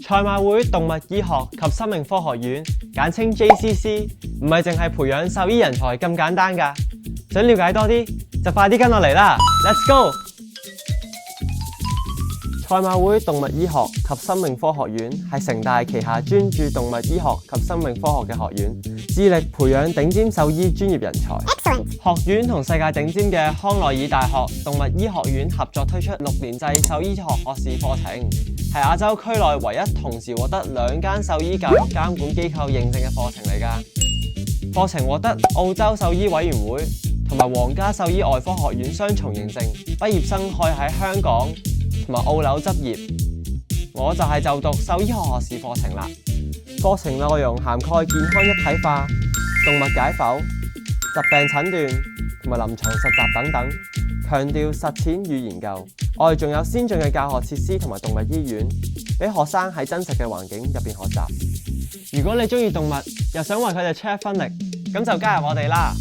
賽馬會動物醫學及生命科學院，簡稱 JCC， 唔係淨係培養獸醫人才咁簡單㗎。想了解多啲，就快啲跟我嚟啦 ！Let's go！ 賽馬會動物醫學及生命科學院係城大旗下專注動物醫學及生命科學嘅學院，致力培養頂尖獸醫專業人才。學院同世界頂尖嘅康奈爾大學動物醫學院合作推出6年制獸醫學學士課程，係亞洲區內唯一同時獲得2間獸醫教育監管機構認證嘅課程嚟㗎。課程獲得澳洲獸醫委員會同埋皇家獸醫外科學院雙重認證，畢業生可以喺香港同埋澳紐執業。我就係就讀獸醫學學士課程啦。課程內容涵蓋健康一體化、動物解剖、疾病診斷同埋臨床實習等等，強調實踐與研究。我哋仲有先進嘅教學設施同埋動物醫院，俾學生喺真實嘅環境入邊學習。如果你中意動物，又想為佢哋出一分力，咁就加入我哋啦！